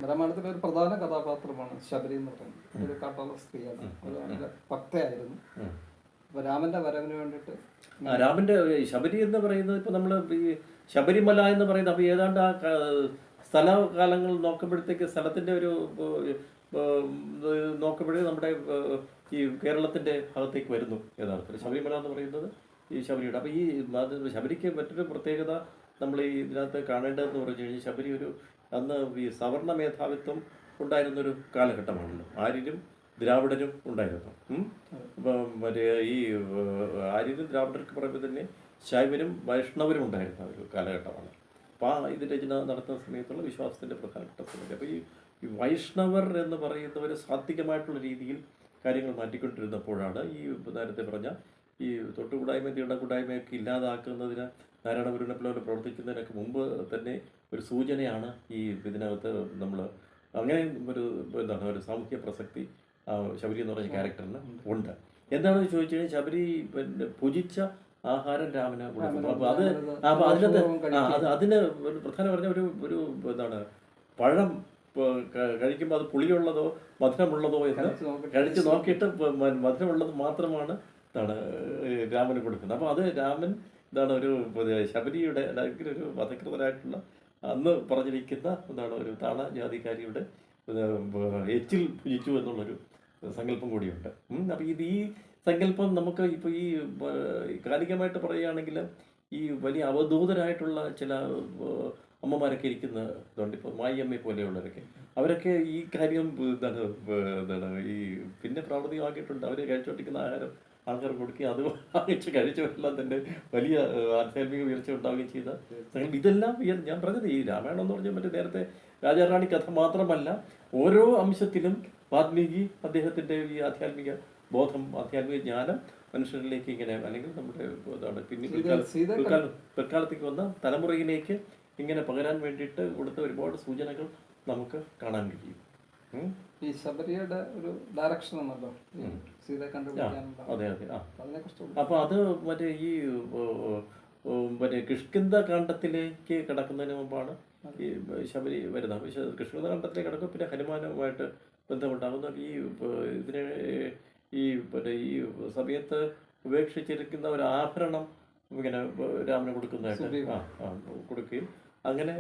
രാമായണത്തിലെ ഒരു പ്രധാന കഥാപാത്രമാണ് ശബരി എന്ന് പറയുന്നത്. ഒരു കാട്ടുള്ള സ്ത്രീയാണ്, ഒരു നല്ല ഭക്തയായിരുന്നു. അപ്പൊ രാമന്റെ വരവിന് വേണ്ടിയിട്ട് രാമന്റെ ശബരി എന്ന് പറയുന്നത് ഇപ്പൊ നമ്മള് ഈ ശബരിമല എന്ന് പറയുന്നത് അപ്പൊ ഏതാണ്ട് ആ സ്ഥലകാലങ്ങൾ നോക്കുമ്പോഴത്തേക്ക് സ്ഥലത്തിന്റെ ഒരു നോക്കുമ്പോഴേ നമ്മുടെ ഈ കേരളത്തിന്റെ ഭാഗത്തേക്ക് വരുന്നു യഥാർത്ഥത്തിൽ ശബരിമല എന്ന് പറയുന്നത് ഈ ശബരിയുടെ. അപ്പൊ ഈ ശബരിക്ക് മറ്റൊരു പ്രത്യേകത നമ്മൾ ഈ ഇതിനകത്ത് കാണേണ്ടതെന്ന് പറഞ്ഞു കഴിഞ്ഞാൽ ശബരി ഒരു അന്ന് ഈ സവർണ മേധാവിത്വം ഉണ്ടായിരുന്നൊരു കാലഘട്ടമാണല്ലോ. ആര്യരും ദ്രാവിഡരും ഉണ്ടായിരുന്നു. ഇപ്പം മറ്റേ ഈ ആര്യരും ദ്രാവിഡർക്ക് പറയുമ്പോൾ തന്നെ ശൈവരും വൈഷ്ണവരും ഉണ്ടായിരുന്ന ഒരു കാലഘട്ടമാണ്. അപ്പോൾ ഇത് രചന നടത്തുന്ന സമയത്തുള്ള വിശ്വാസത്തിൻ്റെ പ്രധാനപ്പെട്ട സമയത്ത് അപ്പോൾ ഈ വൈഷ്ണവർ എന്ന് പറയുന്നവർ സാത്വികമായിട്ടുള്ള രീതിയിൽ കാര്യങ്ങൾ മാറ്റിക്കൊണ്ടിരുന്നപ്പോഴാണ് ഈ നേരത്തെ പറഞ്ഞ ഈ തൊട്ടുകൂടായ്മ തീണ്ടകൂടായ്മയൊക്കെ ഇല്ലാതാക്കുന്നതിന് നാരായണഗുരുവിനെ പോലെ പ്രവർത്തിക്കുന്നതിനൊക്കെ മുമ്പ് തന്നെ ഒരു സൂചനയാണ് ഈ ഇതിനകത്ത് നമ്മൾ അങ്ങനെ ഒരു എന്താണ് ഒരു സാമൂഹ്യ പ്രസക്തി ശബരി എന്ന് പറഞ്ഞ ക്യാരക്ടറിന് ഉണ്ട്. എന്താണെന്ന് ചോദിച്ചു കഴിഞ്ഞാൽ ശബരി പിന്നെ ഭുജിച്ച ആഹാരം രാമന് കൊടുക്കുന്നു. അപ്പോൾ അതിന് പ്രധാനം പറഞ്ഞ ഒരു എന്താണ് പഴം കഴിക്കുമ്പോൾ അത് പുളിയുള്ളതോ മധുരമുള്ളതോ എന്ന് കഴിച്ച് നോക്കിയിട്ട് മധുരമുള്ളത് മാത്രമാണ് എന്താണ് രാമന് കൊടുക്കുന്നത്. അപ്പോൾ അത് രാമൻ എന്താണ് ഒരു ശബരിയുടെ അല്ലെങ്കിൽ ഒരു വധകൃതരായിട്ടുള്ള അന്ന് പറഞ്ഞിരിക്കുന്ന എന്താണ് ഒരു താണ ജാതിക്കാരിയുടെ എച്ചിൽ പൂജിച്ചു എന്നുള്ളൊരു സങ്കല്പം കൂടിയുണ്ട്. അപ്പോൾ ഈ സങ്കല്പം നമുക്ക് ഇപ്പോൾ ഈ കാലികമായിട്ട് പറയുകയാണെങ്കിൽ ഈ വലിയ അവധൂതരായിട്ടുള്ള ചില അമ്മമാരൊക്കെ ഇരിക്കുന്നതുകൊണ്ട് ഇപ്പോൾ മായിയമ്മയെ പോലെയുള്ളവരൊക്കെ അവരൊക്കെ ഈ കാര്യം എന്താണ് ഈ പിന്നെ പ്രാവർത്തികമാക്കിയിട്ടുണ്ട്. അവർ കഴിച്ചുകൊണ്ടിരിക്കുന്ന ആഹാരം ആൾക്കാർ കൊടുക്കുകയും അത് വാങ്ങിച്ച് കഴിച്ചവരെല്ലാം തന്നെ വലിയ ആധ്യാത്മിക ഉയർച്ച ഉണ്ടാവുകയും ചെയ്ത ഇതെല്ലാം ഞാൻ പറഞ്ഞത് ഈ രാമായണം എന്ന് പറഞ്ഞാൽ മറ്റേ നേരത്തെ രാജാറാണി കഥ മാത്രമല്ല, ഓരോ അംശത്തിലും വാൽമീകി അദ്ദേഹത്തിൻ്റെ ഈ ആധ്യാത്മിക ബോധം ആധ്യാത്മിക ജ്ഞാനം മനുഷ്യരിലേക്ക് ഇങ്ങനെ അല്ലെങ്കിൽ നമ്മുടെ എന്താണ് പിന്നെ പിൽക്കാലത്തേക്ക് വന്ന തലമുറയിലേക്ക് ഇങ്ങനെ പകരാൻ വേണ്ടിയിട്ട് കൊടുത്ത ഒരുപാട് സൂചനകൾ നമുക്ക് കാണാൻ കഴിയും. ഈ ശബരിയുടെ ഒരു ഡയറക്ഷൻ ആണല്ലോ സീത കണ്ടുപിടിക്കാനുള്ള. അതെ അതെ. അപ്പോൾ അത് മറ്റേ ഈ മറ്റേ കിഷ്കിന്ധ കാണ്ഡത്തിലേക്ക് കിടക്കുന്നതിന് മുമ്പാണ് ഈ ശബരി വരുന്നത്. കിഷ്കിന്ധ കാണ്ഡത്തിലേക്ക് കിടക്കും. പിന്നെ ഹനുമാനുമായിട്ട് ബന്ധമുണ്ടാകുന്ന ഈ ഇതിനെ ഈ മറ്റേ ഈ സമയത്ത് ഉപേക്ഷിച്ചിരിക്കുന്ന ഒരു ആഭരണം ഇങ്ങനെ രാമന് കൊടുക്കുന്നതായിട്ട് കൊടുക്കുകയും അങ്ങനെ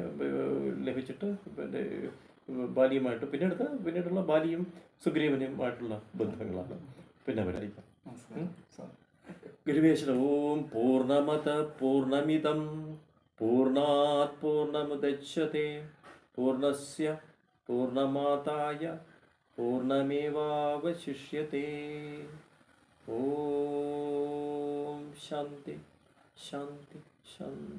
ലഭിച്ചിട്ട് പിന്നെ ബാലിയുമായിട്ട് പിന്നീടുള്ള ബാലിയും സുഗ്രീവനുമായിട്ടുള്ള ബന്ധങ്ങളാണ് പിന്നെ വരായിരിക്കും. ഗുരുവേശ്വര ഓം പൂർണ്ണമത പൂർണ്ണമിതം പൂർണ്ണാത് പൂർണ്ണമുദച്യത്തെ പൂർണ്ണസ്യ പൂർണ്ണമാദായ പൂർണ്ണമേവാവശിഷ്യത്തെ. ഓം ശാന്തി ശാന്തി ശാന്തി.